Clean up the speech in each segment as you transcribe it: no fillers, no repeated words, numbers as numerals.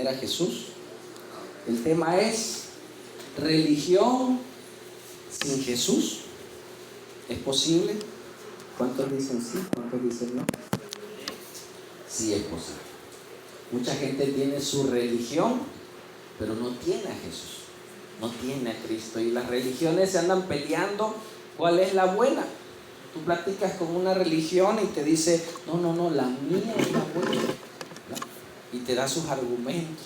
a Jesús. El tema es religión sin Jesús. ¿Es posible? ¿Cuántos dicen sí? ¿Cuántos dicen no? Sí es posible. Mucha gente tiene su religión, pero no tiene a Jesús, no tiene a Cristo. Y las religiones se andan peleando cuál es la buena. Tú platicas con una religión y te dice, no, la mía es la buena, ¿no? Y te da sus argumentos.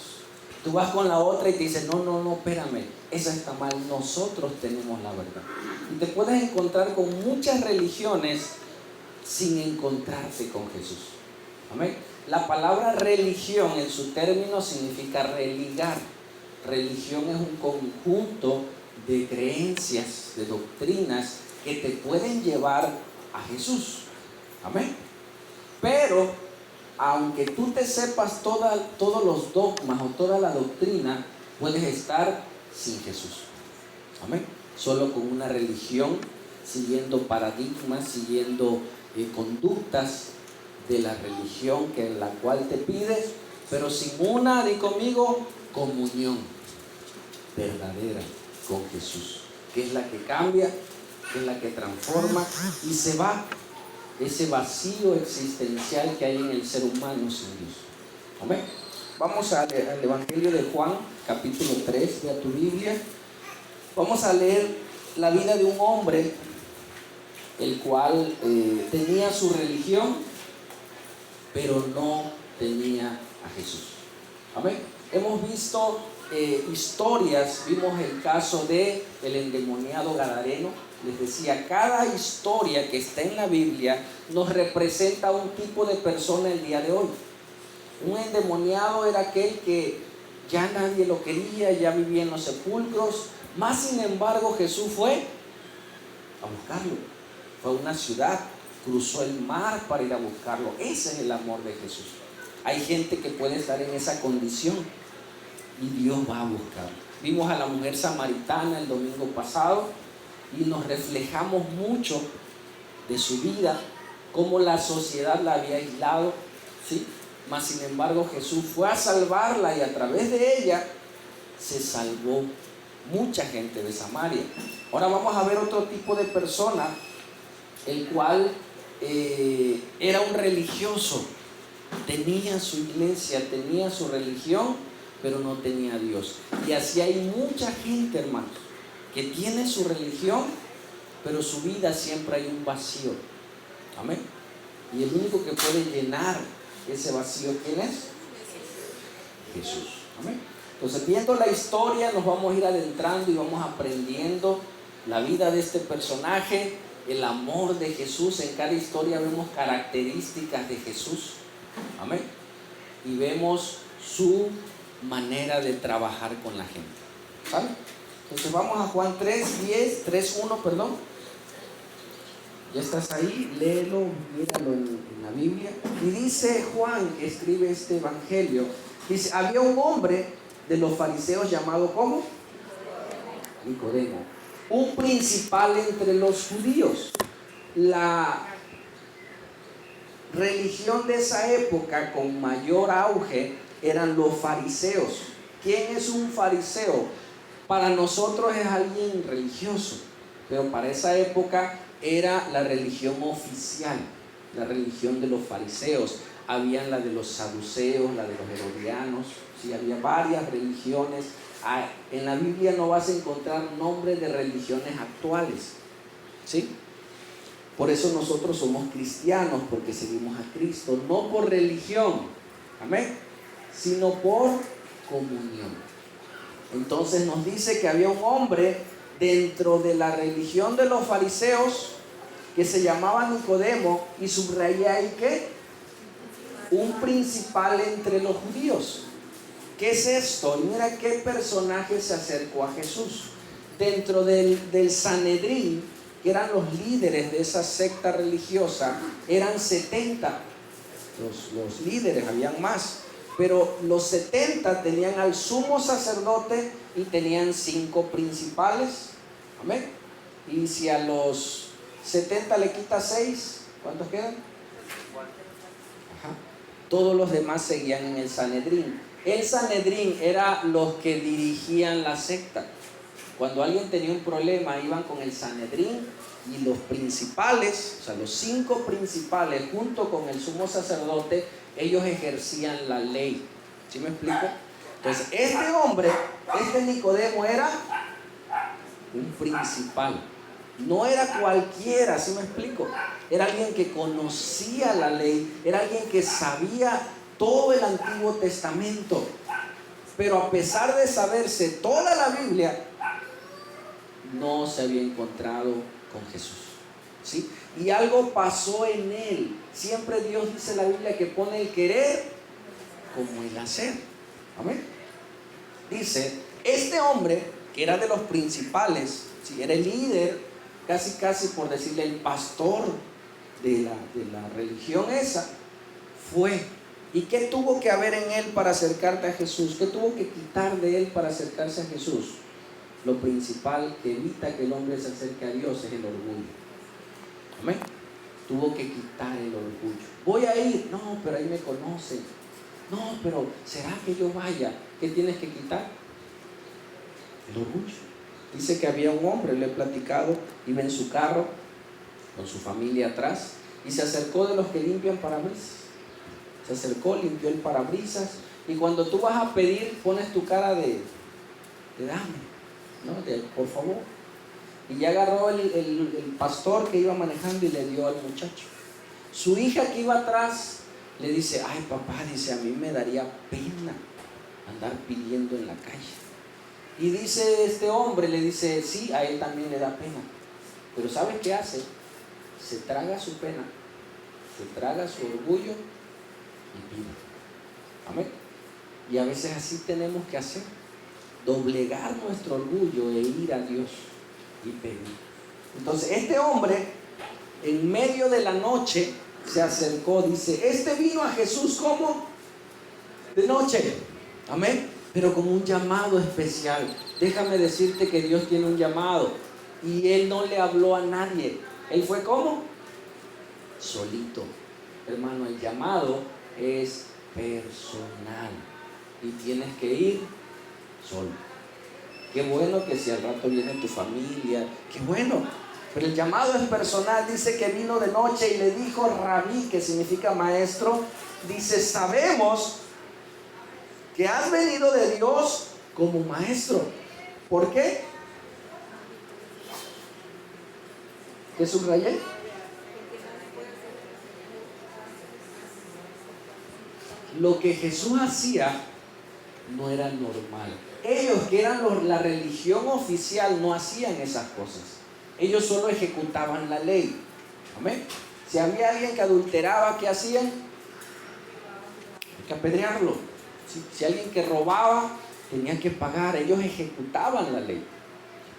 Tú vas con la otra y te dice, no, espérame, esa está mal, nosotros tenemos la verdad. Y te puedes encontrar con muchas religiones sin encontrarte con Jesús. Amén. La palabra religión en su término significa religar. Religión es un conjunto de creencias, de doctrinas que te pueden llevar a Jesús. Amén. Pero aunque tú te sepas todos los dogmas o toda la doctrina, puedes estar sin Jesús. Amén. Solo con una religión, siguiendo paradigmas, siguiendo conductas de la religión que la cual te pides, pero sin una, di conmigo, comunión verdadera con Jesús, que es la que cambia, que es la que transforma, y se va ese vacío existencial que hay en el ser humano sin Dios. Amén. Vamos al Evangelio de Juan, capítulo 3, de tu Biblia. Vamos a leer la vida de un hombre, el cual tenía su religión, pero no tenía a Jesús. Amén. Hemos visto historias, vimos el caso de el endemoniado gadareno. Les decía, cada historia que está en la Biblia nos representa un tipo de persona el día de hoy. Un endemoniado era aquel que ya nadie lo quería, ya vivía en los sepulcros, más sin embargo Jesús fue a buscarlo. Fue a una ciudad, cruzó el mar para ir a buscarlo. Ese es el amor de Jesús. Hay gente que puede estar en esa condición y Dios va a buscarlo. Vimos a la mujer samaritana el domingo pasado y nos reflejamos mucho de su vida, cómo la sociedad la había aislado, ¿sí? Mas sin embargo Jesús fue a salvarla y a través de ella se salvó mucha gente de Samaria. Ahora vamos a ver otro tipo de persona, el cual era un religioso, tenía su iglesia, tenía su religión, pero no tenía a Dios. Y así hay mucha gente, hermanos, que tiene su religión, pero su vida siempre hay un vacío. Amén. Y el único que puede llenar ese vacío, ¿quién es? Jesús. Amén. Entonces, viendo la historia, nos vamos a ir adentrando y vamos aprendiendo la vida de este personaje, el amor de Jesús. En cada historia vemos características de Jesús. Amén. Y vemos su manera de trabajar con la gente. ¿Vale? Entonces vamos a Juan 3:1, perdón. Ya estás ahí, léelo, míralo en la Biblia. Y dice Juan, que escribe este evangelio, dice, había un hombre de los fariseos llamado, ¿cómo? Nicodemo, un principal entre los judíos. La religión de esa época con mayor auge eran los fariseos. ¿Quién es un fariseo? Para nosotros es alguien religioso, pero para esa época era la religión oficial, la religión de los fariseos. Habían la de los saduceos, la de los herodianos, ¿sí? Había varias religiones. En la Biblia no vas a encontrar nombres de religiones actuales, ¿sí? Por eso nosotros somos cristianos, porque seguimos a Cristo, no por religión, amén, sino por comunión. Entonces nos dice que había un hombre dentro de la religión de los fariseos que se llamaba Nicodemo, y subraya ahí que un principal entre los judíos. ¿Qué es esto? Y mira qué personaje se acercó a Jesús. Dentro del Sanedrín, que eran los líderes de esa secta religiosa, eran 70 los líderes, habían más, pero los 70 tenían al sumo sacerdote y tenían 5 principales. Amén. Y si a los 70 le quita 6, ¿cuántos quedan? Ajá. Todos los demás seguían en el Sanedrín. El Sanedrín era los que dirigían la secta. Cuando alguien tenía un problema, iban con el Sanedrín y los principales, o sea, los 5 principales, junto con el sumo sacerdote, ellos ejercían la ley. ¿Sí me explico? Entonces, este hombre, este Nicodemo, era un principal. No era cualquiera, ¿sí me explico? Era alguien que conocía la ley, era alguien que sabía todo el Antiguo Testamento. Pero a pesar de saberse toda la Biblia, no se había encontrado con Jesús, ¿sí? Y algo pasó en él. Siempre Dios dice en la Biblia que pone el querer como el hacer. Amén. Dice, este hombre, que era de los principales, ¿sí? Era el líder, casi por decirle el pastor de la religión esa, fue. ¿Y qué tuvo que haber en él para acercarte a Jesús? ¿Qué tuvo que quitar de él para acercarse a Jesús? Lo principal que evita que el hombre se acerque a Dios es el orgullo. Amén. Tuvo que quitar el orgullo. Voy a ir, no, pero ahí me conocen. No, pero ¿será que yo vaya? ¿Qué tienes que quitar? El orgullo. Dice que había un hombre, le he platicado, iba en su carro con su familia atrás y se acercó de los que limpian parabrisas. Se acercó, limpió el parabrisas, y cuando tú vas a pedir, pones tu cara de dame, ¿no? De por favor. Y ya agarró el pastor que iba manejando y le dio al muchacho. Su hija que iba atrás le dice, ay papá, dice, a mí me daría pena andar pidiendo en la calle. Y dice este hombre, le dice, sí, a él también le da pena. Pero ¿sabes qué hace? Se traga su pena, se traga su orgullo y pide. Amén. Y a veces así tenemos que hacer. Doblegar nuestro orgullo e ir a Dios y pedir. Entonces este hombre en medio de la noche se acercó, dice, este vino a Jesús como de noche. Amén. Pero como un llamado especial. Déjame decirte que Dios tiene un llamado y Él no le habló a nadie. Él fue como solito. Hermano, el llamado es personal y tienes que ir solo. Qué bueno que si al rato viene tu familia, qué bueno, pero el llamado es personal. Dice que vino de noche y le dijo Rabí, que significa maestro. Dice, sabemos que has venido de Dios como maestro. ¿Por qué? ¿Qué subrayé? Lo que Jesús hacía no era normal. Ellos, que eran la religión oficial, no hacían esas cosas. Ellos solo ejecutaban la ley. Amén. Si había alguien que adulteraba, ¿qué hacían? Hay que apedrearlo. Si alguien que robaba, tenía que pagar. Ellos ejecutaban la ley.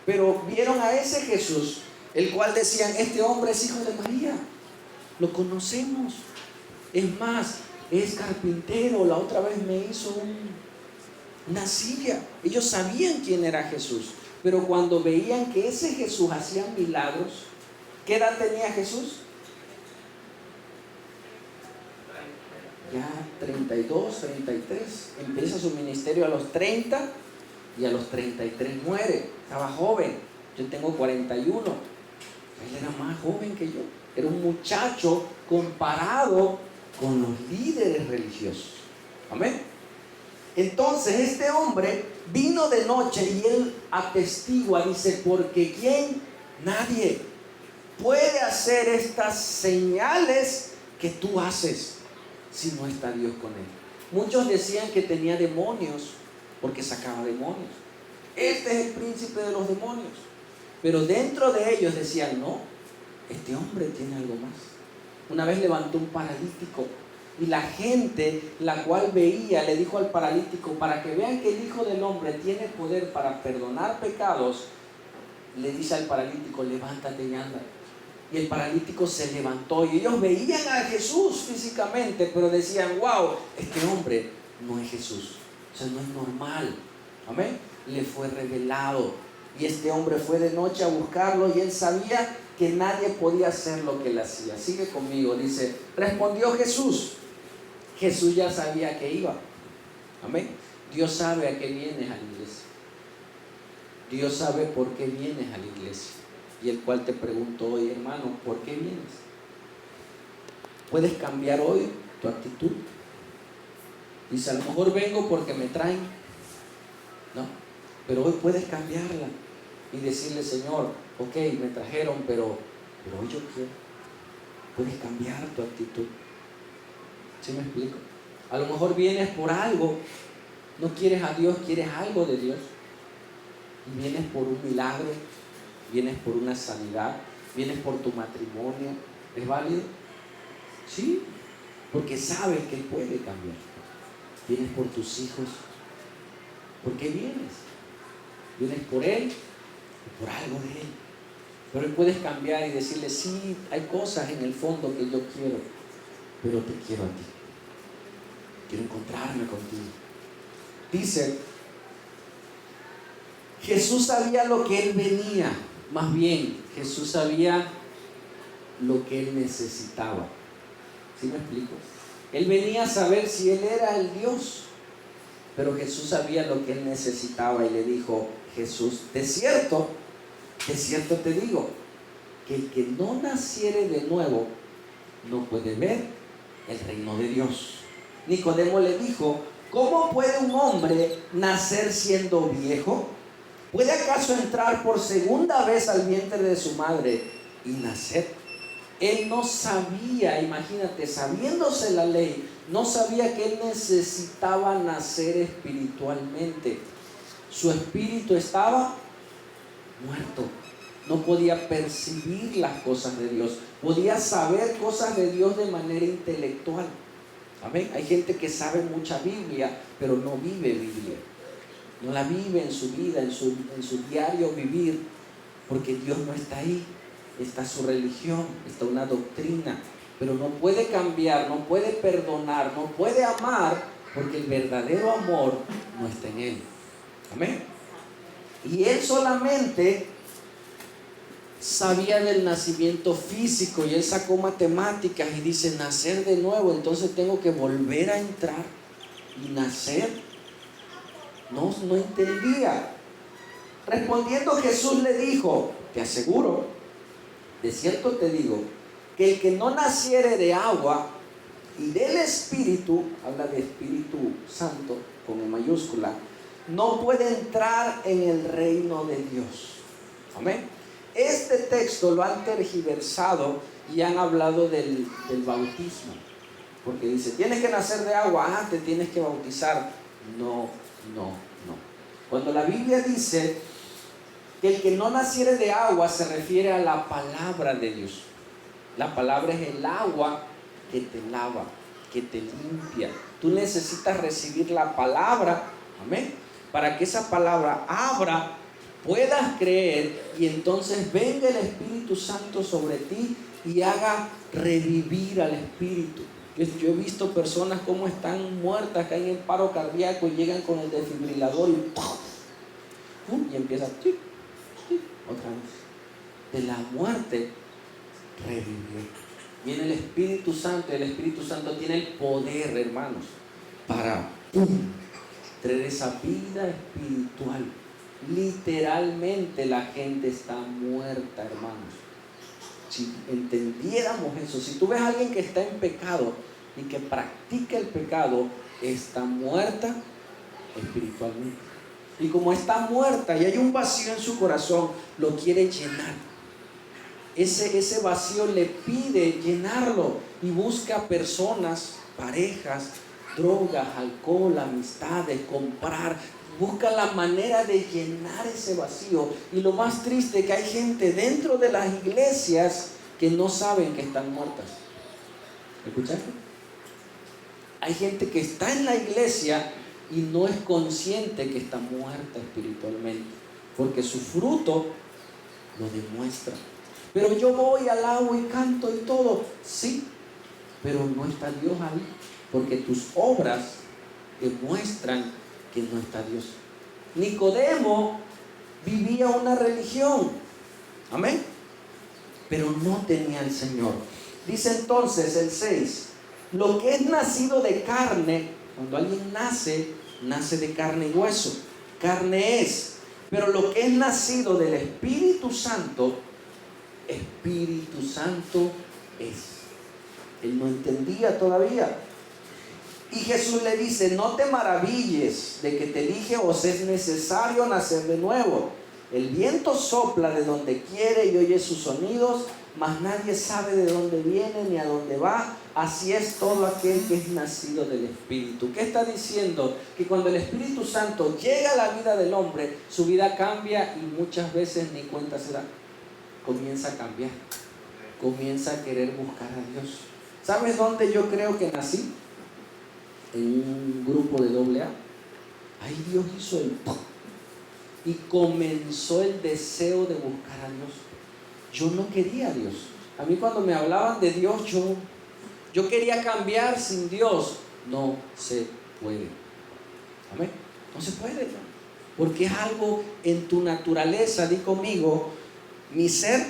Pero vieron a ese Jesús, el cual decían, este hombre es hijo de María, lo conocemos. Es más, es carpintero. La otra vez me hizo una silla. Ellos sabían quién era Jesús, pero cuando veían que ese Jesús hacía milagros, ¿qué edad tenía Jesús? Ya 32, 33. Empieza su ministerio a los 30 y a los 33 muere. Estaba joven. Yo tengo 41. Él era más joven que yo. Era un muchacho comparado con los líderes religiosos. Amén. Entonces este hombre vino de noche y él atestigua, dice, porque ¿quién? Nadie puede hacer estas señales que tú haces si no está Dios con él. Muchos decían que tenía demonios porque sacaba demonios. Este es el príncipe de los demonios. Pero dentro de ellos decían, no, este hombre tiene algo más. Una vez levantó un paralítico y la gente, la cual veía, le dijo al paralítico, para que vean que el Hijo del Hombre tiene poder para perdonar pecados, le dice al paralítico, levántate y anda. Y el paralítico se levantó y ellos veían a Jesús físicamente, pero decían, wow, este hombre no es Jesús, o sea, no es normal. Amén. Le fue revelado y este hombre fue de noche a buscarlo y él sabía que nadie podía hacer lo que él hacía. Sigue conmigo, dice, respondió Jesús. Jesús ya sabía que iba. Amén. Dios sabe a qué vienes a la iglesia. Dios sabe por qué vienes a la iglesia. Y el cual te pregunto hoy, hermano, ¿por qué vienes? ¿Puedes cambiar hoy tu actitud? Dice, a lo mejor vengo porque me traen. No, pero hoy puedes cambiarla y decirle, Señor, ok, me trajeron, pero hoy yo quiero. Puedes cambiar tu actitud. ¿Sí me explico? A lo mejor vienes por algo, no quieres a Dios, quieres algo de Dios. Y vienes por un milagro, vienes por una sanidad, vienes por tu matrimonio. ¿Es válido? Sí, porque sabes que Él puede cambiar. Vienes por tus hijos. ¿Por qué vienes? Vienes por Él o por algo de Él. Pero Él puedes cambiar y decirle, sí, hay cosas en el fondo que yo quiero, pero te quiero a ti. Quiero encontrarme contigo. Dice, Jesús sabía lo que Él venía. Más bien, Jesús sabía lo que Él necesitaba. ¿Sí me explico? Él venía a saber si Él era el Dios. Pero Jesús sabía lo que Él necesitaba y le dijo, Jesús, de cierto te digo, que el que no naciere de nuevo no puede ver el reino de Dios. Nicodemo le dijo, ¿cómo puede un hombre nacer siendo viejo? ¿Puede acaso entrar por segunda vez al vientre de su madre y nacer? Él no sabía, imagínate, sabiéndose la ley, no sabía que él necesitaba nacer espiritualmente. Su espíritu estaba muerto. No podía percibir las cosas de Dios. Podía saber cosas de Dios de manera intelectual. Amén. Hay gente que sabe mucha Biblia, pero no vive Biblia. No la vive en su vida, en su diario vivir, porque Dios no está ahí. Está su religión, está una doctrina, pero no puede cambiar, no puede perdonar, no puede amar, porque el verdadero amor no está en él. Amén. Y él solamente sabía del nacimiento físico y él sacó matemáticas y dice, nacer de nuevo, entonces tengo que volver a entrar y nacer. No entendía. Respondiendo Jesús le dijo, te aseguro, de cierto te digo, que el que no naciere de agua y del Espíritu, habla de Espíritu Santo con E mayúscula, no puede entrar en el reino de Dios. Amén. Este texto lo han tergiversado y han hablado del bautismo, porque dice, tienes que nacer de agua, te tienes que bautizar. No. Cuando la Biblia dice que el que no naciere de agua, se refiere a la palabra de Dios. La palabra es el agua que te lava, que te limpia. Tú necesitas recibir la palabra, amén, para que esa palabra abra, puedas creer y entonces venga el Espíritu Santo sobre ti y haga revivir al Espíritu. Yo he visto personas como están muertas, caen en paro cardíaco y llegan con el desfibrilador y empieza otra vez. De la muerte revivió. Viene el Espíritu Santo y el Espíritu Santo tiene el poder, hermanos, para traer esa vida espiritual. Literalmente la gente está muerta, hermanos. Si entendiéramos eso, si tú ves a alguien que está en pecado y que practica el pecado, está muerta espiritualmente. Y como está muerta y hay un vacío en su corazón, lo quiere llenar. Ese vacío le pide llenarlo y busca personas, parejas, drogas, alcohol, amistades, comprar. Busca la manera de llenar ese vacío. Y lo más triste es que hay gente dentro de las iglesias que no saben que están muertas. ¿Escuchaste? Hay gente que está en la iglesia y no es consciente que está muerta espiritualmente, porque su fruto lo demuestra. Pero yo voy al agua y canto y todo, sí, pero no está Dios ahí, porque tus obras demuestran que no está Dios. Nicodemo vivía una religión, amén, pero no tenía al Señor. Dice entonces el 6, lo que es nacido de carne, cuando alguien nace, nace de carne y hueso, carne es, pero lo que es nacido del Espíritu Santo es. Él no entendía todavía. Y Jesús le dice: no te maravilles de que te dije, os es necesario nacer de nuevo. El viento sopla de donde quiere y oye sus sonidos, mas nadie sabe de dónde viene ni a dónde va. Así es todo aquel que es nacido del Espíritu. ¿Qué está diciendo? Que cuando el Espíritu Santo llega a la vida del hombre, su vida cambia y muchas veces ni cuenta se da. Comienza a cambiar, comienza a querer buscar a Dios. ¿Sabes dónde yo creo que nací? En un grupo de AA. Ahí Dios hizo el ¡pum! Y comenzó el deseo de buscar a Dios. Yo no quería a Dios. A mí cuando me hablaban de Dios, yo quería cambiar sin Dios. No se puede. Amén. No se puede, ¿no? Porque es algo en tu naturaleza. Di conmigo: mi ser,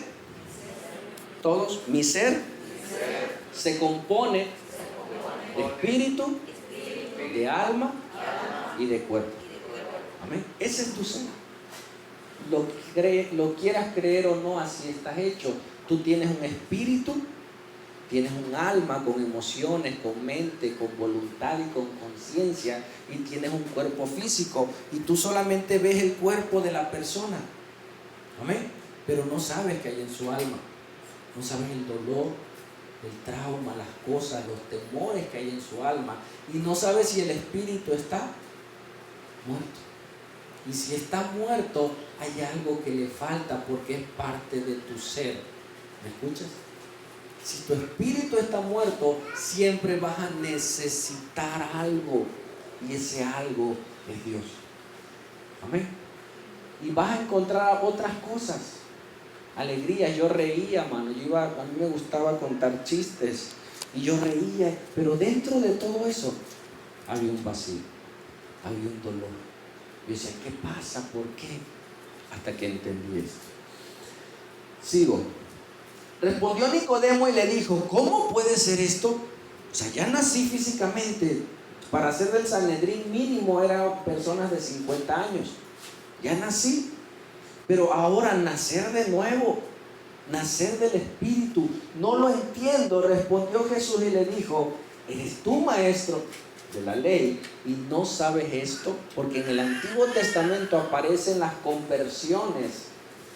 todos, mi ser se compone de espíritu, de alma y de cuerpo. Amén. Ese es tu ser. Lo quieras creer o no, así estás hecho. Tú tienes un espíritu, tienes un alma con emociones, con mente, con voluntad y con conciencia, y tienes un cuerpo físico, y tú solamente ves el cuerpo de la persona. Amén. Pero no sabes qué hay en su alma, no sabes el dolor, el trauma, las cosas, los temores que hay en su alma, y no sabes si el espíritu está muerto. Y si está muerto, hay algo que le falta porque es parte de tu ser. ¿Me escuchas? Si tu espíritu está muerto, siempre vas a necesitar algo, y ese algo es Dios. Amén. Y vas a encontrar otras cosas. Alegría. Yo reía, mano. A mí me gustaba contar chistes y yo reía, pero dentro de todo eso había un vacío, había un dolor. Yo decía: ¿qué pasa? ¿Por qué? Hasta que entendí esto. Sigo. Respondió Nicodemo y le dijo: ¿cómo puede ser esto? O sea, ya nací físicamente. Para ser del Sanedrín mínimo eran personas de 50 años. Ya nací. Pero ahora nacer de nuevo, nacer del Espíritu, no lo entiendo. Respondió Jesús y le dijo: ¿eres tú maestro de la ley y no sabes esto? Porque en el Antiguo Testamento aparecen las conversiones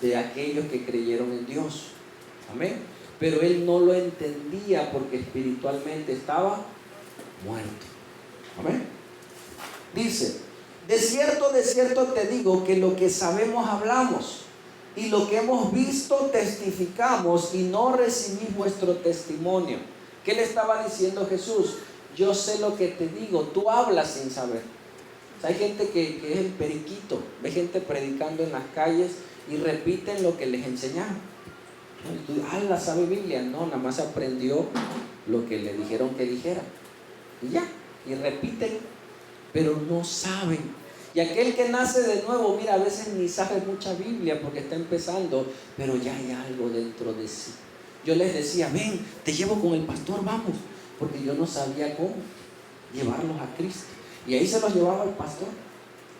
de aquellos que creyeron en Dios. Amén. Pero él no lo entendía porque espiritualmente estaba muerto. Amén. Dice: de cierto te digo que lo que sabemos hablamos, y lo que hemos visto testificamos, y no recibís vuestro testimonio. ¿Qué le estaba diciendo Jesús? Yo sé lo que te digo, tú hablas sin saber. O sea, hay gente que es el periquito, ve gente predicando en las calles y repiten lo que les enseñaron. ¿La sabe Biblia? No, nada más aprendió lo que le dijeron que dijera. Y ya, y repiten, pero no saben. Y aquel que nace de nuevo, mira, a veces ni sabe mucha Biblia porque está empezando, pero ya hay algo dentro de sí. Yo les decía: ven, te llevo con el pastor, vamos, porque yo no sabía cómo llevarlos a Cristo. Y ahí se los llevaba el pastor.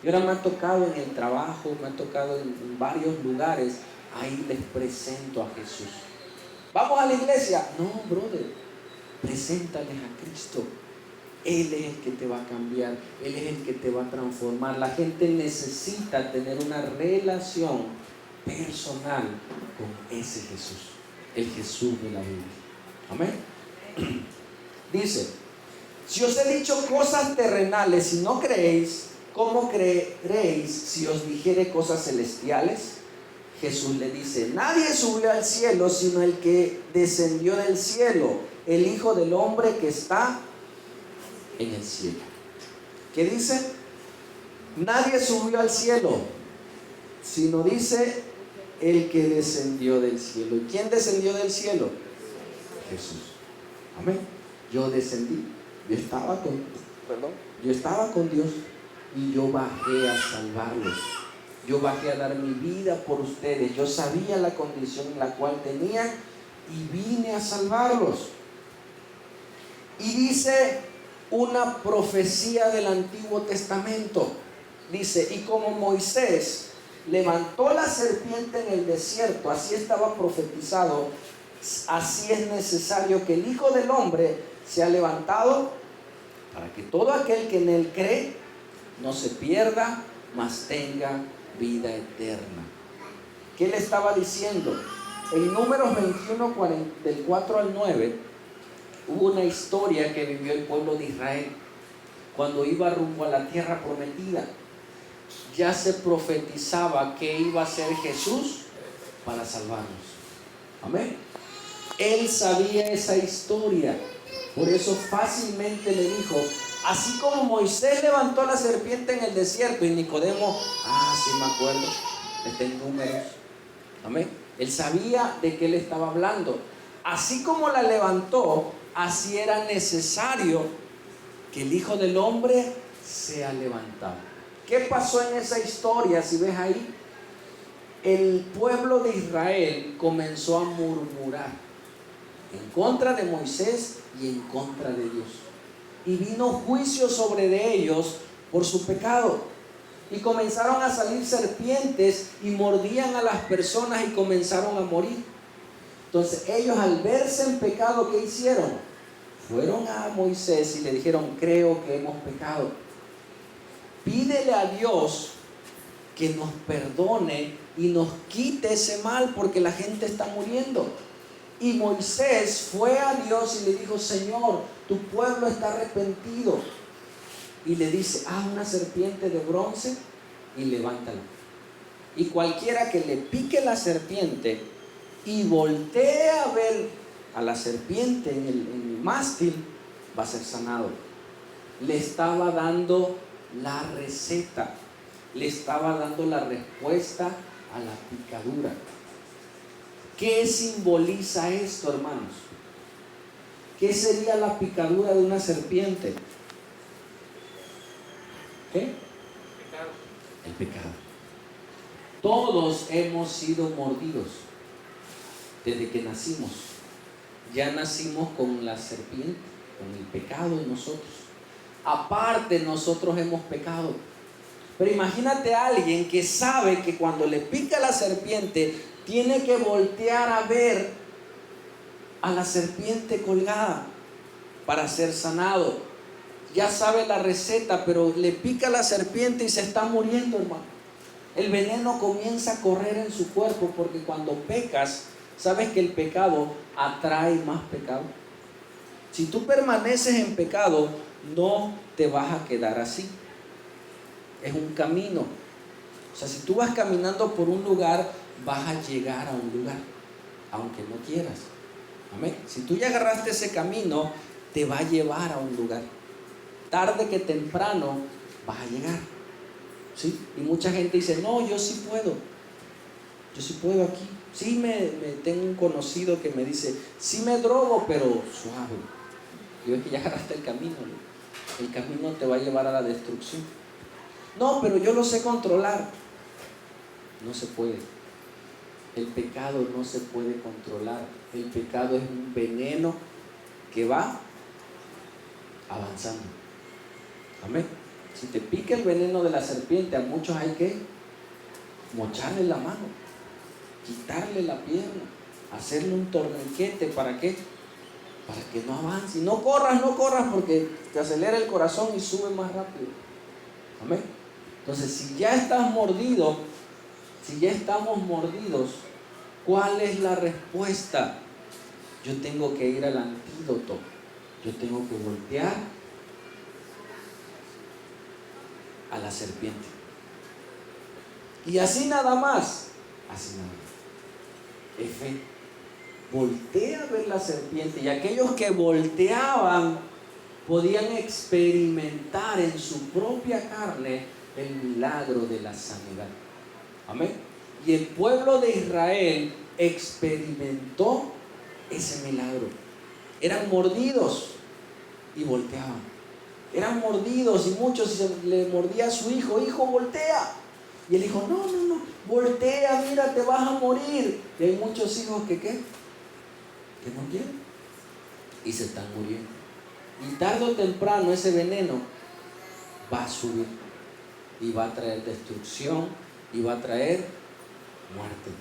Y ahora me ha tocado en el trabajo, me ha tocado en varios lugares, ahí les presento a Jesús. ¿Vamos a la iglesia? No, brother, preséntales a Cristo. Él es el que te va a cambiar, Él es el que te va a transformar. La gente necesita tener una relación personal con ese Jesús, el Jesús de la Biblia. Amén. Dice: si os he dicho cosas terrenales y no creéis, ¿cómo creeréis si os dijere cosas celestiales? Jesús le dice: nadie subió al cielo sino el que descendió del cielo, el Hijo del Hombre que está en el cielo. ¿Qué dice? Nadie subió al cielo, sino dice el que descendió del cielo. ¿Y quién descendió del cielo? Jesús. Amén. Yo descendí. Yo estaba con Dios y yo bajé a salvarlos. Yo bajé a dar mi vida por ustedes. Yo sabía la condición en la cual tenían y vine a salvarlos. Y dice: una profecía del Antiguo Testamento. Dice, y como Moisés levantó la serpiente en el desierto, así estaba profetizado, así es necesario que el Hijo del Hombre sea levantado para que todo aquel que en él cree no se pierda, mas tenga vida eterna. ¿Qué le estaba diciendo? En Números 21, del 4 al 9, hubo una historia que vivió el pueblo de Israel cuando iba rumbo a la tierra prometida. Ya se profetizaba que iba a ser Jesús para salvarnos. Amén. Él sabía esa historia, por eso fácilmente le dijo, así como Moisés levantó la serpiente en el desierto, y Nicodemo, sí me acuerdo, está en Números. Amén. Él sabía de qué le estaba hablando. Así como la levantó, así era necesario que el Hijo del Hombre sea levantado. ¿Qué pasó en esa historia? Si ves ahí, el pueblo de Israel comenzó a murmurar en contra de Moisés y en contra de Dios. Y vino juicio sobre de ellos por su pecado. Y comenzaron a salir serpientes y mordían a las personas y comenzaron a morir. Entonces ellos, al verse en pecado, ¿qué hicieron? Fueron a Moisés y le dijeron, creo que hemos pecado. Pídele a Dios que nos perdone y nos quite ese mal, porque la gente está muriendo. Y Moisés fue a Dios y le dijo, Señor, tu pueblo está arrepentido. Y le dice, haz una serpiente de bronce y levántala. Y cualquiera que le pique la serpiente y voltee a ver a la serpiente en el mástil, va a ser sanado. Le estaba dando la receta, le estaba dando la respuesta a la picadura. ¿Qué simboliza esto, hermanos? ¿Qué sería la picadura de una serpiente? ¿Qué? Pecado. El pecado. Todos hemos sido mordidos desde que nacimos. Ya nacimos con la serpiente, con el pecado en nosotros. Aparte, nosotros hemos pecado. Pero imagínate a alguien que sabe que cuando le pica la serpiente, tiene que voltear a ver a la serpiente colgada para ser sanado. Ya sabe la receta, pero le pica la serpiente y se está muriendo, hermano. El veneno comienza a correr en su cuerpo, porque cuando pecas, sabes que el pecado atrae más pecado. Si tú permaneces en pecado, no te vas a quedar así. Es un camino. O sea, si tú vas caminando por un lugar, vas a llegar a un lugar, aunque no quieras. Amén. Si tú ya agarraste ese camino, te va a llevar a un lugar. Tarde que temprano vas a llegar. ¿Sí? Y mucha gente dice, no, yo sí puedo. Yo sí puedo aquí. Sí, tengo un conocido que me dice, sí me drogo, pero suave. Yo es que ya agarraste el camino, ¿no? El camino te va a llevar a la destrucción. No, pero yo lo sé controlar. No se puede. El pecado no se puede controlar. El pecado es un veneno que va avanzando. Amén. Si te pica el veneno de la serpiente, a muchos hay que mocharle la mano, quitarle la pierna, hacerle un torniquete. ¿Para qué? Para que no avance. No corras porque te acelera el corazón y sube más rápido. Amén. Entonces, si ya estás mordido, si ya estamos mordidos, ¿cuál es la respuesta? Yo tengo que ir al antídoto. Yo tengo que voltear a la serpiente. Y así nada más. Así nada más. Es fe. Voltea a ver la serpiente. Y aquellos que volteaban podían experimentar en su propia carne el milagro de la sanidad. Amén. Y el pueblo de Israel experimentó ese milagro. Eran mordidos y volteaban. Eran mordidos y muchos le mordía a su hijo. Hijo, voltea. Y él dijo, no, voltea, mira, te vas a morir. Y hay muchos hijos que ¿qué? Que no quieren y se están muriendo. Y tarde o temprano ese veneno va a subir y va a traer destrucción y va a traer muerte.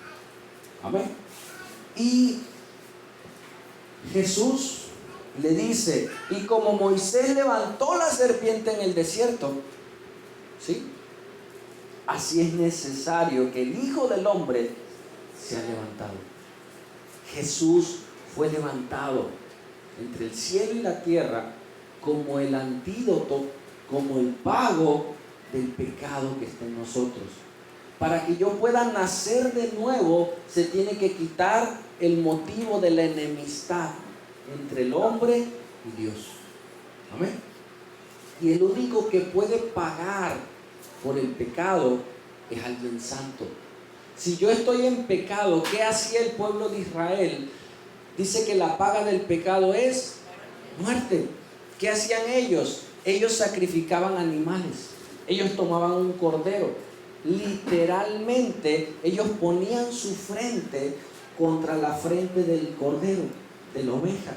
Amén. Y Jesús le dice, y como Moisés levantó la serpiente en el desierto, ¿sí?, así es necesario que el Hijo del Hombre sea levantado. Jesús fue levantado entre el cielo y la tierra como el antídoto, como el pago del pecado que está en nosotros. Para que yo pueda nacer de nuevo, se tiene que quitar el motivo de la enemistad entre el hombre y Dios. Amén. Y el único que puede pagar por el pecado es alguien santo. Si yo estoy en pecado, ¿qué hacía el pueblo de Israel? Dice que la paga del pecado es muerte. ¿Qué hacían ellos? Ellos sacrificaban animales. Ellos tomaban un cordero. Literalmente, ellos ponían su frente contra la frente del cordero, de la oveja.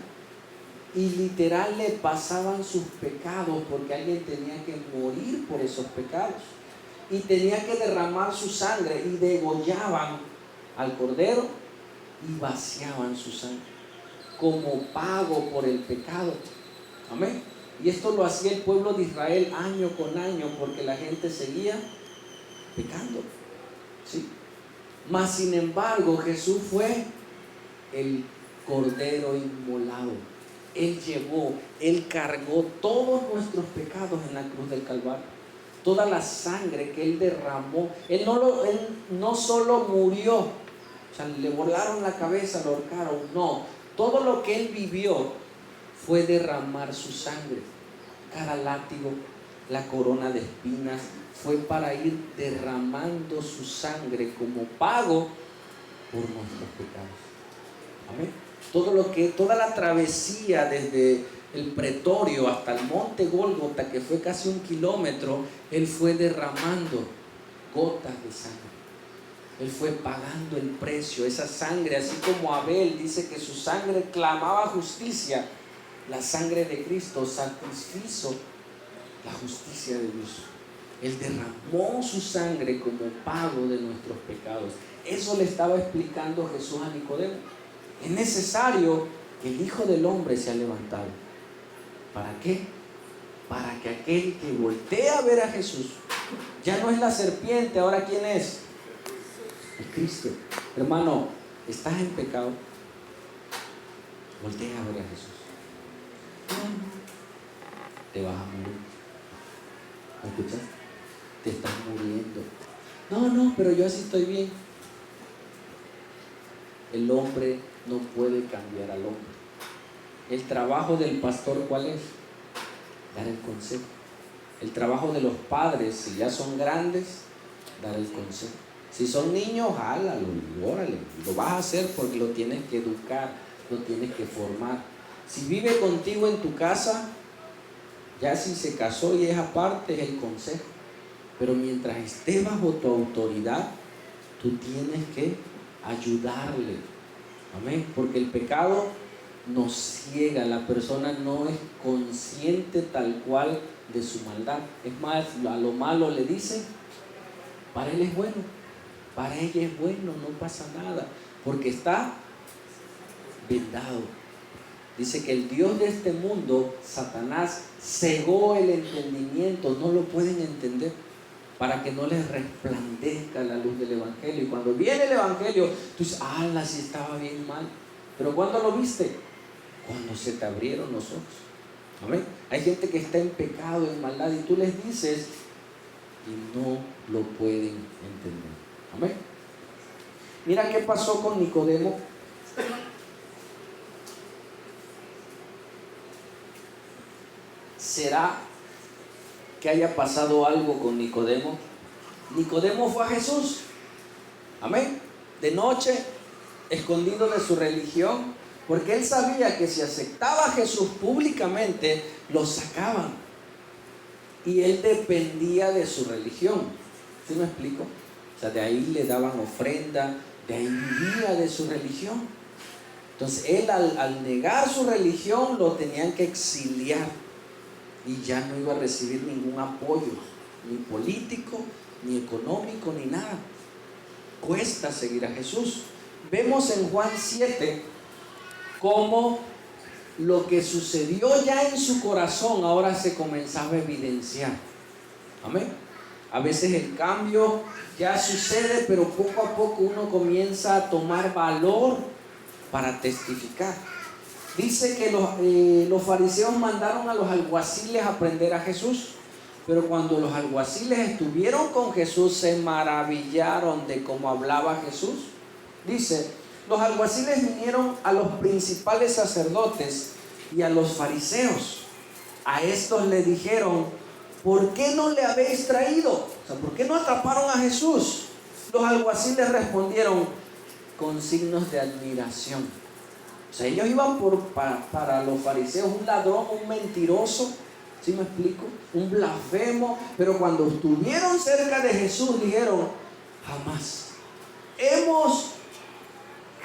Y literal le pasaban sus pecados, porque alguien tenía que morir por esos pecados. Y tenía que derramar su sangre, y degollaban al cordero y vaciaban su sangre como pago por el pecado. Amén. Y esto lo hacía el pueblo de Israel año con año, porque la gente seguía pecando, ¿sí? Mas sin embargo, Jesús fue el cordero inmolado. Él cargó todos nuestros pecados en la cruz del Calvario. Toda la sangre que Él derramó. Él no solo murió, o sea, le volaron la cabeza, lo ahorcaron. No, todo lo que Él vivió fue derramar su sangre. Cada látigo, la corona de espinas, fue para ir derramando su sangre como pago por nuestros pecados. Amén. Toda la travesía desde el pretorio hasta el monte Gólgota, que fue casi 1 kilómetro, Él fue derramando gotas de sangre. Él fue pagando el precio, esa sangre, así como Abel dice que su sangre clamaba justicia. La sangre de Cristo satisfizo la justicia de Dios. Él derramó su sangre como pago de nuestros pecados. Eso le estaba explicando Jesús a Nicodemo. Es necesario que el Hijo del Hombre sea levantado. ¿Para qué? Para que aquel que voltee a ver a Jesús, ya no es la serpiente, ahora ¿quién es? El Cristo. Hermano, ¿estás en pecado? Voltea a ver a Jesús. Te vas a morir. ¿Me escuchas? Te estás muriendo. No, pero yo así estoy bien. El hombre no puede cambiar al hombre. El trabajo del pastor, ¿cuál es? Dar el consejo. El trabajo de los padres, si ya son grandes, dar el consejo. Si son niños, jálalo, órale, lo vas a hacer porque lo tienes que educar, lo tienes que formar. Si vive contigo en tu casa, ya si se casó y es aparte, es el consejo. Pero mientras esté bajo tu autoridad, tú tienes que ayudarle. Amén. Porque el pecado nos ciega, la persona no es consciente tal cual de su maldad. Es más, a lo malo le dice, para él es bueno, para ella es bueno, no pasa nada, porque está vendado. Dice que el Dios de este mundo, Satanás, cegó el entendimiento, no lo pueden entender, para que no les resplandezca la luz del Evangelio. Y cuando viene el Evangelio, tú dices, si estaba bien mal. Pero ¿cuándo lo viste? Cuando se te abrieron los ojos. Amén. Hay gente que está en pecado, en maldad, y tú les dices y no lo pueden entender. Amén. Mira qué pasó con Nicodemo. ¿Será que haya pasado algo con Nicodemo? Nicodemo fue a Jesús. Amén. De noche, escondido de su religión, porque él sabía que si aceptaba a Jesús públicamente, lo sacaban. Y él dependía de su religión. ¿Sí me explico? O sea, de ahí le daban ofrenda, de ahí vivía de su religión. Entonces él al negar su religión lo tenían que exiliar. y ya no iba a recibir ningún apoyo, ni político, ni económico, ni nada. Cuesta seguir a Jesús. Vemos en Juan 7 cómo lo que sucedió ya en su corazón ahora se comenzaba a evidenciar. Amén. A veces el cambio ya sucede, pero poco a poco uno comienza a tomar valor para testificar. Dice que los fariseos mandaron a los alguaciles a prender a Jesús, pero cuando los alguaciles estuvieron con Jesús se maravillaron de cómo hablaba Jesús. Dice, los alguaciles vinieron a los principales sacerdotes y a los fariseos. A estos le dijeron: ¿por qué no le habéis traído? O sea, ¿por qué no atraparon a Jesús? Los alguaciles respondieron con signos de admiración. O sea, ellos iban para los fariseos un ladrón, un mentiroso, ¿sí me explico? Un blasfemo. Pero cuando estuvieron cerca de Jesús dijeron: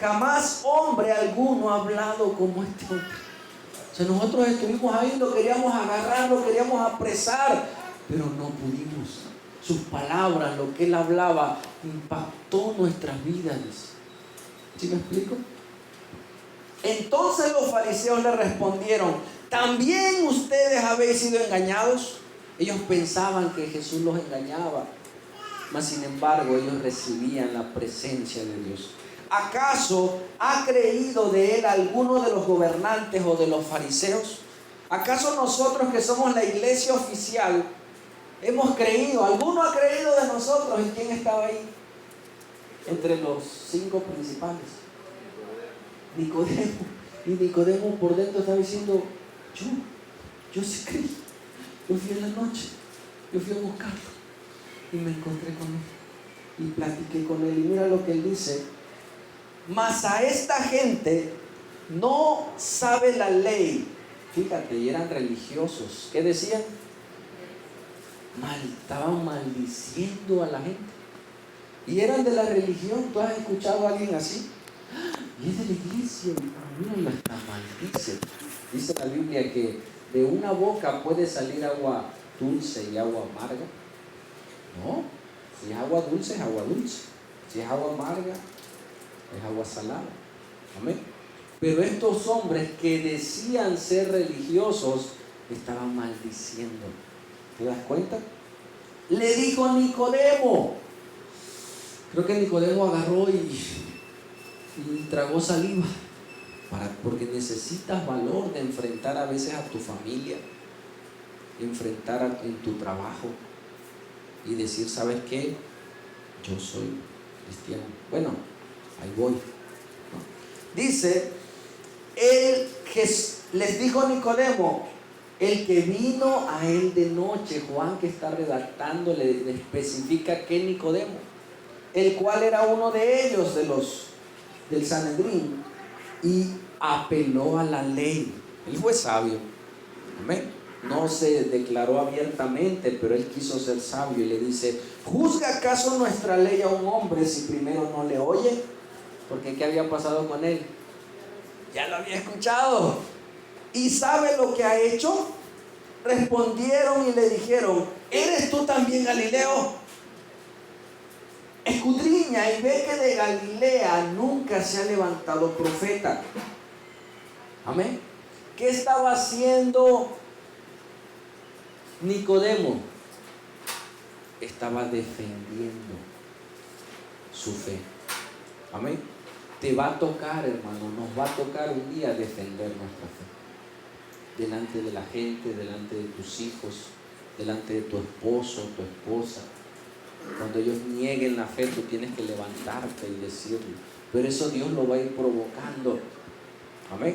jamás hombre alguno ha hablado como este hombre. O sea, nosotros estuvimos ahí, lo queríamos agarrar, lo queríamos apresar, pero no pudimos. Sus palabras, lo que él hablaba, impactó nuestras vidas. ¿Sí me explico? Entonces los fariseos le respondieron: ¿también ustedes habéis sido engañados? Ellos pensaban que Jesús los engañaba, mas sin embargo ellos recibían la presencia de Dios. ¿Acaso ha creído de él alguno de los gobernantes o de los fariseos? ¿Acaso nosotros, que somos la iglesia oficial, hemos creído? ¿Alguno ha creído de nosotros? ¿Y quién estaba ahí? Entre los 5 principales. Nicodemo. Y Nicodemo por dentro estaba diciendo: yo sí creí. Yo fui en la noche, yo fui a buscarlo y me encontré con él y platiqué con él. Y mira lo que él dice: mas a esta gente no sabe la ley. Fíjate, y eran religiosos. ¿Qué decían? Estaban maldiciendo a la gente. Y eran de la religión. ¿Tú has escuchado a alguien así? Y es de la iglesia. Míralo, hasta maldice. Dice la Biblia que de una boca puede salir agua dulce y agua amarga. No, si es agua dulce, es agua dulce. Si es agua amarga, es agua salada. Amén. Pero estos hombres que decían ser religiosos estaban maldiciendo. ¿Te das cuenta? Le dijo a Nicodemo. Creo que Nicodemo agarró y tragó saliva. Porque necesitas valor de enfrentar a veces a tu familia, enfrentar en tu trabajo y decir: ¿sabes qué? Yo soy cristiano. Bueno, ahí voy, ¿no? Dice, les dijo Nicodemo, el que vino a él de noche. Juan, que está redactando, le especifica que Nicodemo, el cual era uno de ellos, del Sanedrín, y apeló a la ley. Él fue sabio. Amén. No se declaró abiertamente, pero él quiso ser sabio y le dice: ¿juzga acaso nuestra ley a un hombre si primero no le oye? Porque ¿qué había pasado con él? Ya lo había escuchado. ¿Y sabe lo que ha hecho? Respondieron y le dijeron: ¿eres tú también Galileo? Escudriña y ve que de Galilea nunca se ha levantado profeta. Amén. ¿Qué estaba haciendo Nicodemo? Estaba defendiendo su fe. Amén. Te va a tocar, hermano, nos va a tocar un día defender nuestra fe. Delante de la gente, delante de tus hijos, delante de tu esposo, tu esposa. Cuando ellos nieguen la fe, tú tienes que levantarte y decirlo. Pero eso Dios lo va a ir provocando. Amén.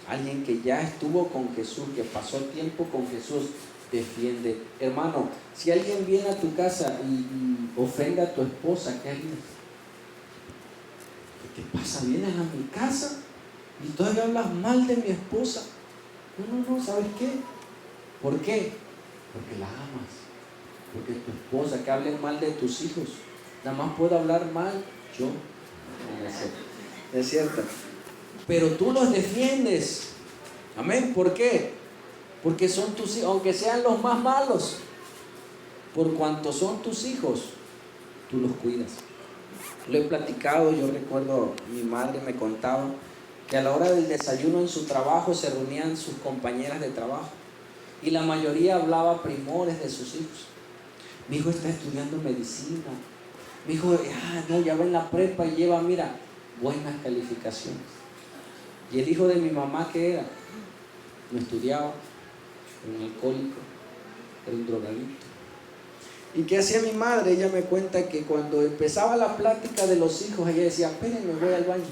Alguien que ya estuvo con Jesús, que pasó tiempo con Jesús, defiende. Hermano, si alguien viene a tu casa y ofende a tu esposa, ¿qué harías? ¿Qué te pasa? Vienes a mi casa y todavía hablas mal de mi esposa. No, ¿sabes qué? ¿Por qué? Porque la amas. Porque tu esposa, que hablen mal de tus hijos, nada más puedo hablar mal yo. No es cierto. Pero tú los defiendes. Amén. ¿Por qué? Porque son tus hijos, aunque sean los más malos, por cuanto son tus hijos, tú los cuidas. Lo he platicado, yo recuerdo, mi madre me contaba que a la hora del desayuno en su trabajo se reunían sus compañeras de trabajo y la mayoría hablaba primores de sus hijos. Mi hijo está estudiando medicina, mi hijo ya va en la prepa y lleva, mira, buenas calificaciones. Y el hijo de mi mamá, ¿qué era? No estudiaba, era un alcohólico, era un drogadicto. ¿Y qué hacía mi madre? Ella me cuenta que cuando empezaba la plática de los hijos, ella decía, espérenme, voy al baño.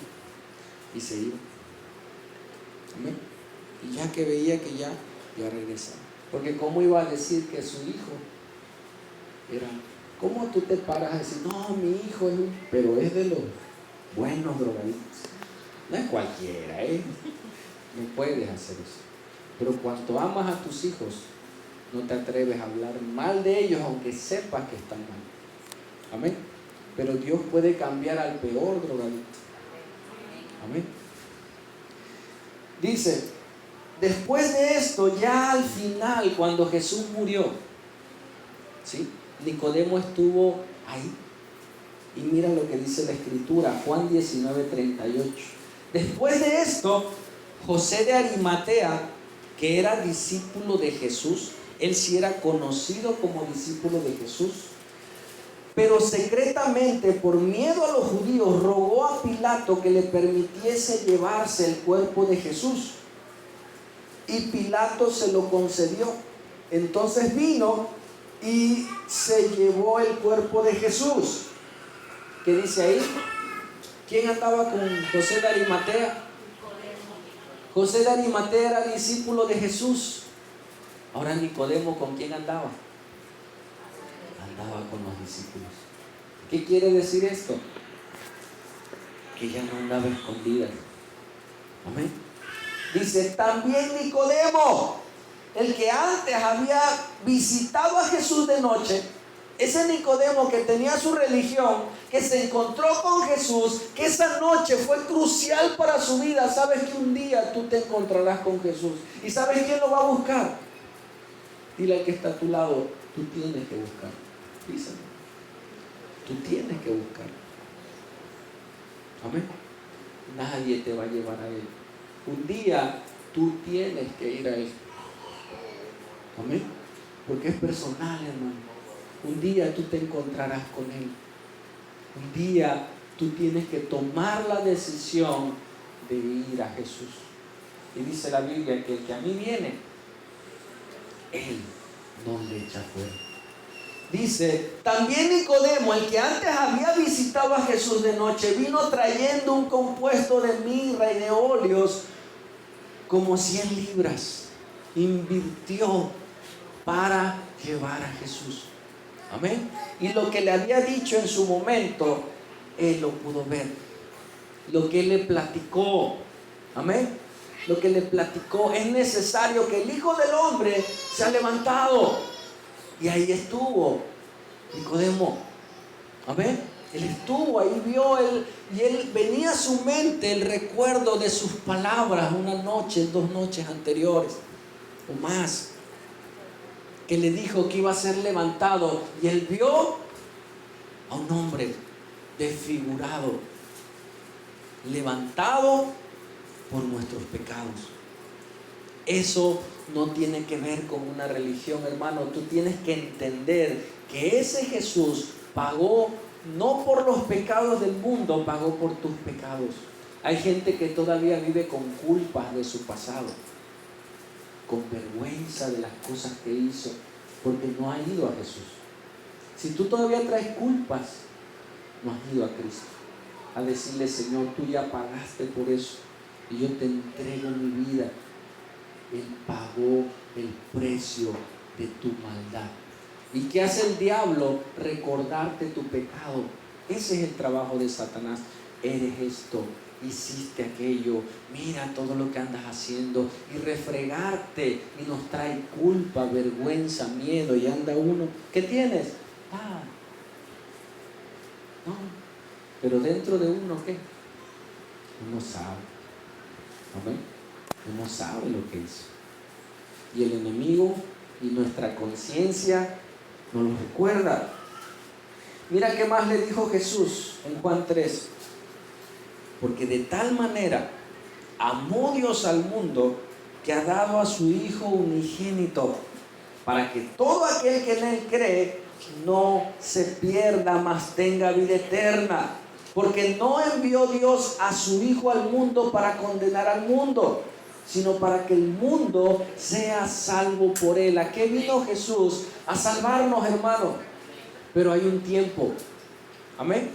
Y se iba. ¿Amén? Y ya que veía que ya regresaba. Porque ¿cómo iba a decir que su hijo era? ¿Cómo tú te paras a decir, no, mi hijo es pero es de los buenos drogadictos? No es cualquiera, no puedes hacer eso. Pero cuando amas a tus hijos, no te atreves a hablar mal de ellos, aunque sepas que están mal. Amén. Pero Dios puede cambiar al peor drogadicto. Amén. Dice, después de esto, ya al final, cuando Jesús murió, ¿sí? Nicodemo estuvo ahí. Y mira lo que dice la Escritura, Juan 19:38. Después de esto, José de Arimatea, que era discípulo de Jesús, él sí era conocido como discípulo de Jesús, pero secretamente, por miedo a los judíos, rogó a Pilato que le permitiese llevarse el cuerpo de Jesús. Y Pilato se lo concedió. Entonces vino y se llevó el cuerpo de Jesús. ¿Qué dice ahí? ¿Quién andaba con José de Arimatea? José de Arimatea era discípulo de Jesús. Ahora Nicodemo, ¿con quién andaba? Andaba con los discípulos. ¿Qué quiere decir esto? Que ya no andaba escondida. Amén. Dice, también Nicodemo, el que antes había visitado a Jesús de noche, ese Nicodemo que tenía su religión, que se encontró con Jesús, que esa noche fue crucial para su vida. Sabes que un día tú te encontrarás con Jesús. ¿Y sabes quién lo va a buscar? Dile al que está a tu lado, tú tienes que buscar. Díselo. Tú tienes que buscar. Amén. Nadie te va a llevar a Él. Un día tú tienes que ir a Él. Amén. Porque es personal, hermano. Un día tú te encontrarás con Él. Un día tú tienes que tomar la decisión de ir a Jesús. Y dice la Biblia que el que a mí viene, Él no le echa fuera. Dice, también Nicodemo, el que antes había visitado a Jesús de noche, vino trayendo un compuesto de mirra y de óleos como 100 libras. Invirtió para llevar a Jesús. Amén. Y lo que le había dicho en su momento, él lo pudo ver. Lo que él le platicó. Amén. Lo que le platicó, es necesario que el Hijo del Hombre se ha levantado. Y ahí estuvo Nicodemo. Amén. Él estuvo ahí, vio él, y él venía a su mente el recuerdo de sus palabras una noche, 2 noches anteriores o más, que le dijo que iba a ser levantado, y él vio a un hombre desfigurado, levantado por nuestros pecados. Eso no tiene que ver con una religión, hermano. Tú tienes que entender que ese Jesús pagó no por los pecados del mundo, pagó por tus pecados. Hay gente que todavía vive con culpas de su pasado, con vergüenza de las cosas que hizo, porque no ha ido a Jesús. Si tú todavía traes culpas, no has ido a Cristo a decirle, Señor, tú ya pagaste por eso y yo te entrego mi vida. Él pagó el precio de tu maldad. ¿Y qué hace el diablo? Recordarte tu pecado. Ese es el trabajo de Satanás. Eres esto, hiciste aquello, mira todo lo que andas haciendo, y refregarte, y nos trae culpa, vergüenza, miedo, y anda uno, ¿qué tienes? No, pero dentro de uno, ¿qué? Uno sabe. Amén. Uno sabe lo que hizo. Y el enemigo y nuestra conciencia nos lo recuerda. Mira qué más le dijo Jesús en Juan 3. Porque de tal manera amó Dios al mundo que ha dado a su Hijo unigénito, para que todo aquel que en Él cree no se pierda, mas tenga vida eterna. Porque no envió Dios a su Hijo al mundo para condenar al mundo, sino para que el mundo sea salvo por Él. ¿A qué vino Jesús? A salvarnos, hermanos. Pero hay un tiempo. Amén.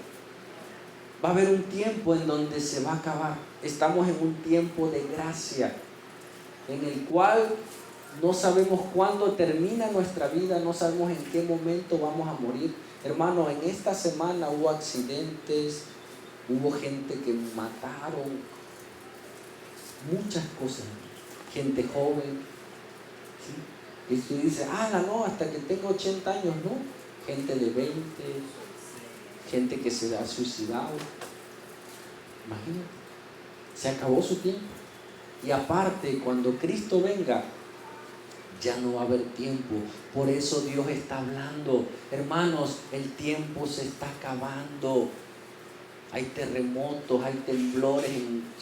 Va a haber un tiempo en donde se va a acabar. Estamos en un tiempo de gracia, en el cual no sabemos cuándo termina nuestra vida, no sabemos en qué momento vamos a morir. Hermano, en esta semana hubo accidentes, hubo gente que mataron, muchas cosas, gente joven, ¿sí? Y tú dices, no, hasta que tenga 80 años, no, gente de 20, gente que se ha suicidado. Imagínate, se acabó su tiempo. Y aparte, cuando Cristo venga, ya no va a haber tiempo. Por eso Dios está hablando. Hermanos, el tiempo se está acabando. Hay terremotos, hay temblores.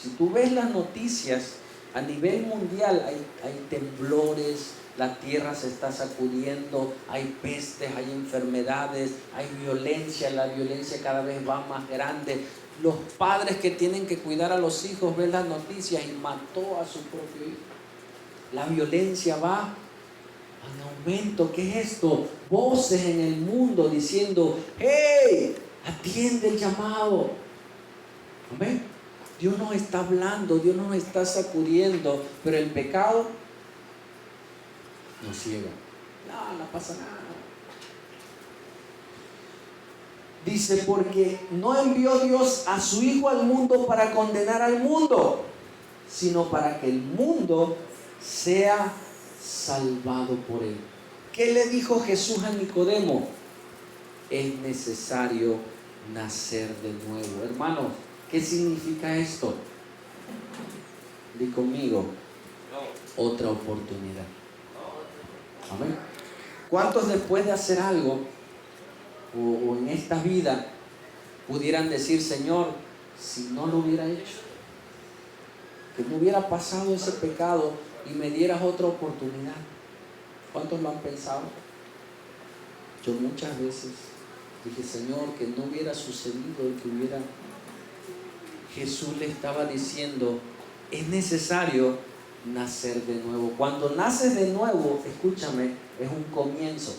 Si tú ves las noticias, a nivel mundial hay temblores, la tierra se está sacudiendo, hay pestes, hay enfermedades, hay violencia, la violencia cada vez va más grande. Los padres que tienen que cuidar a los hijos ven las noticias y mató a su propio hijo. La violencia va en aumento. ¿Qué es esto? Voces en el mundo diciendo, ¡hey! Atiende el llamado. Amén. Dios nos está hablando, Dios nos está sacudiendo, pero el pecado nos ciega. No pasa nada. Dice, porque no envió Dios a su Hijo al mundo para condenar al mundo, sino para que el mundo sea salvado por Él. ¿Qué le dijo Jesús a Nicodemo? Es necesario nacer de nuevo. Hermanos, ¿qué significa esto? Di conmigo, otra oportunidad. Amén. ¿Cuántos después de hacer algo o en esta vida pudieran decir, Señor, si no lo hubiera hecho, que me hubiera pasado ese pecado y me dieras otra oportunidad? ¿Cuántos lo han pensado? Yo muchas veces dije, Señor, que no hubiera sucedido y que hubiera... Jesús le estaba diciendo, es necesario nacer de nuevo. Cuando naces de nuevo, escúchame, es un comienzo.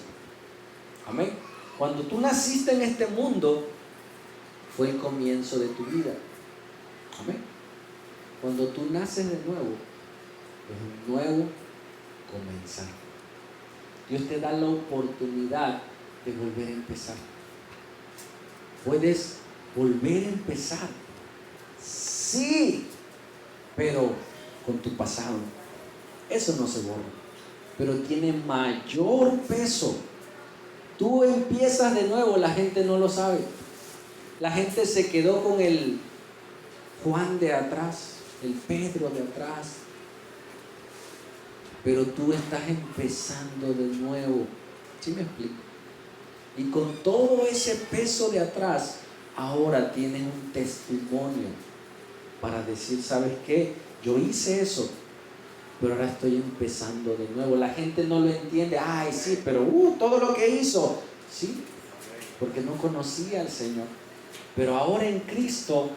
Amén. Cuando tú naciste en este mundo, fue el comienzo de tu vida. Amén. Cuando tú naces de nuevo, es un nuevo comenzar. Dios te da la oportunidad de volver a empezar. Puedes volver a empezar. Sí, pero con tu pasado. Eso no se borra, pero tiene mayor peso. Tú empiezas de nuevo, la gente no lo sabe. La gente se quedó con el Juan de atrás, el Pedro de atrás. Pero tú estás empezando de nuevo. ¿Sí me explico? Y con todo ese peso de atrás, ahora tienes un testimonio para decir, ¿sabes qué? Yo hice eso, pero ahora estoy empezando de nuevo. La gente no lo entiende. Ay, sí, pero todo lo que hizo. Sí, porque no conocía al Señor. Pero ahora en Cristo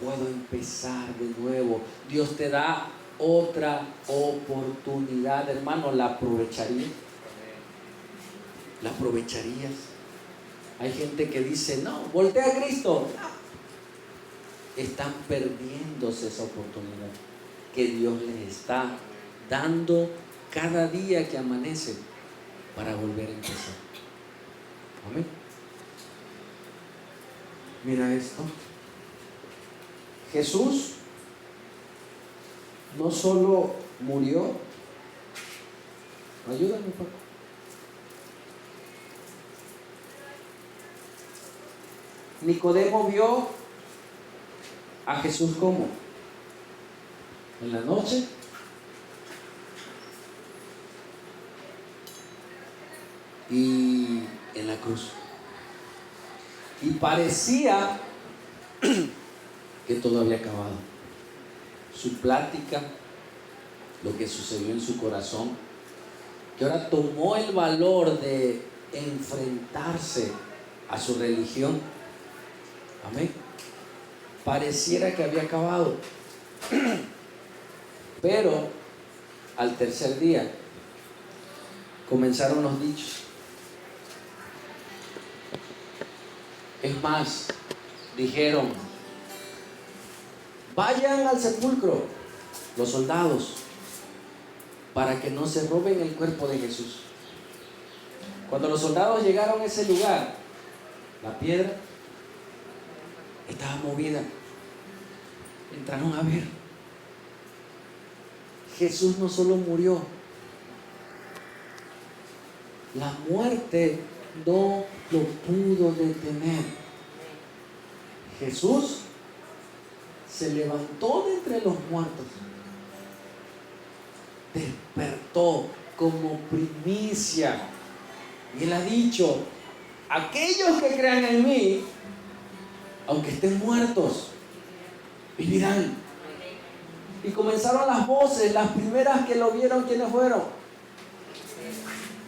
puedo empezar de nuevo. Dios te da otra oportunidad, hermano. ¿La aprovecharías? ¿La aprovecharías? Hay gente que dice, no, voltea a Cristo. No. Están perdiéndose esa oportunidad que Dios les está dando cada día que amanece para volver a empezar. Amén. Mira esto. Jesús no solo murió. Ayúdame un poco. Nicodemo vio a Jesús ¿cómo? En la noche. y en la cruz. Y parecía que todo había acabado. Su plática, lo que sucedió en su corazón, que ahora tomó el valor de enfrentarse a su religión. Amén. Pareciera que había acabado. Pero al tercer día comenzaron los dichos. Es más, dijeron: vayan al sepulcro los soldados para que no se roben el cuerpo de Jesús. Cuando los soldados llegaron a ese lugar, la piedra estaba movida. Entraron a ver. Jesús no solo murió, la muerte no lo pudo detener. Jesús se levantó de entre los muertos, despertó como primicia. Y Él ha dicho: aquellos que crean en mí, aunque estén muertos, vivirán. Y comenzaron las voces. Las primeras que lo vieron, ¿quiénes fueron?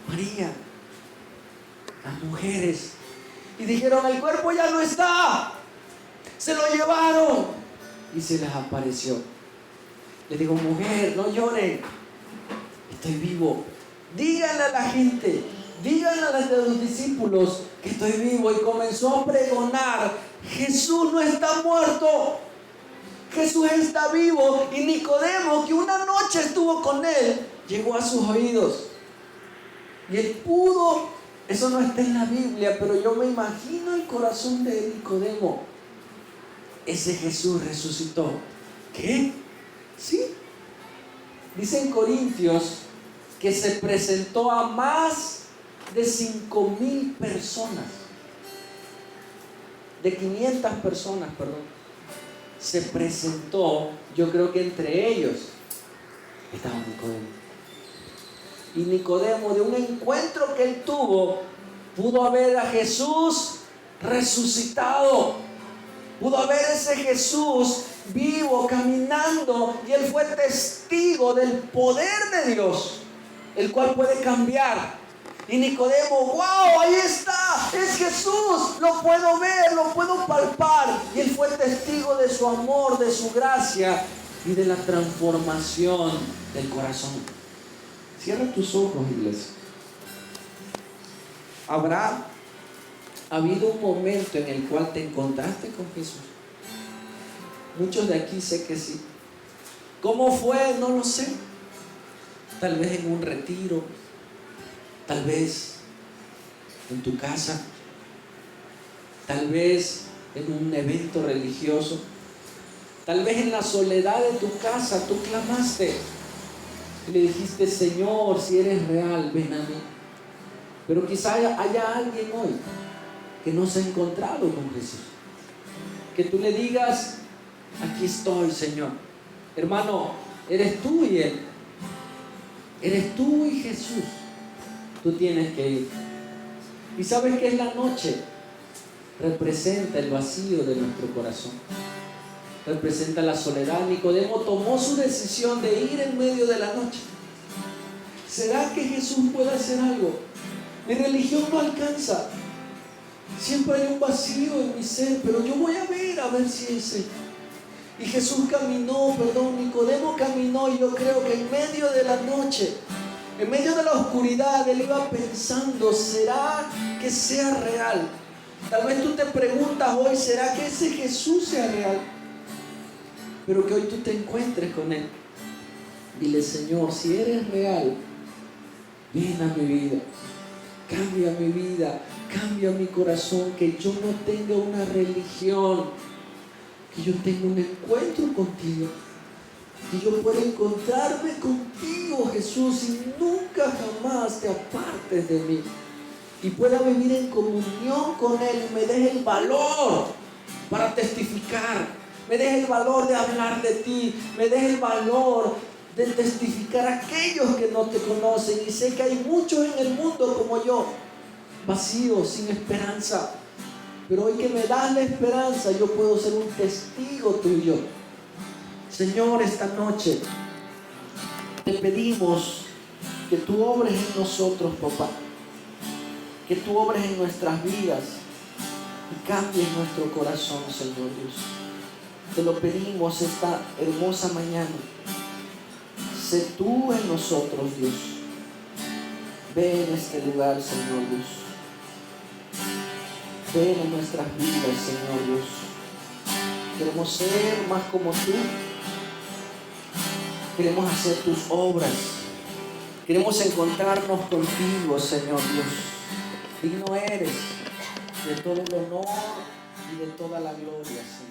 María, las mujeres. Y dijeron: el cuerpo ya no está, se lo llevaron. Y se les apareció. Les digo: mujer, no lloren, estoy vivo. Díganle a la gente, díganle a los discípulos que estoy vivo. Y comenzó a pregonar: Jesús no está muerto, Jesús está vivo. Y Nicodemo, que una noche estuvo con Él, llegó a sus oídos. Y él pudo, eso no está en la Biblia, pero yo me imagino el corazón de Nicodemo. Ese Jesús resucitó. ¿Qué? Sí. Dice en Corintios que se presentó a más de 5,000 personas. De 500 personas, perdón. Se presentó, yo creo que entre ellos estaba Nicodemo. Y Nicodemo, de un encuentro que él tuvo, pudo ver a Jesús resucitado. Pudo ver ese Jesús vivo, caminando. Y él fue testigo del poder de Dios, el cual puede cambiar. Y Nicodemo: wow, ahí está, es Jesús, lo puedo ver, lo puedo palpar. Y él fue testigo de su amor, de su gracia y de la transformación del corazón. Cierra tus ojos, iglesia. ¿Habrá habido un momento en el cual te encontraste con Jesús? Muchos de aquí sé que sí. ¿Cómo fue? No lo sé. Tal vez en un retiro, tal vez en tu casa, tal vez en un evento religioso, tal vez en la soledad de tu casa tú clamaste y le dijiste: Señor, si eres real, ven a mí. Pero quizá haya alguien hoy que no se ha encontrado con Jesús. Que tú le digas: aquí estoy, Señor. Hermano, eres tú y Él. Eres tú y Jesús. Tú tienes que ir. ¿Y sabes qué es la noche? Representa el vacío de nuestro corazón. Representa la soledad. Nicodemo tomó su decisión de ir en medio de la noche. ¿Será que Jesús puede hacer algo? Mi religión no alcanza. Siempre hay un vacío en mi ser, pero yo voy a ver si es Él. Y Jesús caminó, Nicodemo caminó, y yo creo que en medio de la noche, en medio de la oscuridad, él iba pensando: ¿será que sea real? Tal vez tú te preguntas hoy: ¿será que ese Jesús sea real? Pero que hoy tú te encuentres con Él. Dile: Señor, si eres real, ven a mi vida, cambia mi vida, cambia mi corazón. Que yo no tenga una religión, que yo tenga un encuentro contigo, que yo pueda encontrarme contigo, Jesús, y nunca jamás te apartes de mí, y pueda vivir en comunión con Él, y me des el valor para testificar, me des el valor de hablar de ti, me des el valor de testificar a aquellos que no te conocen. Y sé que hay muchos en el mundo como yo, vacío, sin esperanza. Pero hoy que me das la esperanza, yo puedo ser un testigo tuyo. Señor, esta noche te pedimos que tú obres en nosotros, papá. Que tú obres en nuestras vidas y cambies nuestro corazón, Señor Dios. Te lo pedimos esta hermosa mañana. Sé tú en nosotros, Dios. Ven en este lugar, Señor Dios. Ven en nuestras vidas, Señor Dios. Queremos ser más como tú. Queremos hacer tus obras. Queremos encontrarnos contigo, Señor Dios. Digno eres de todo el honor y de toda la gloria, Señor.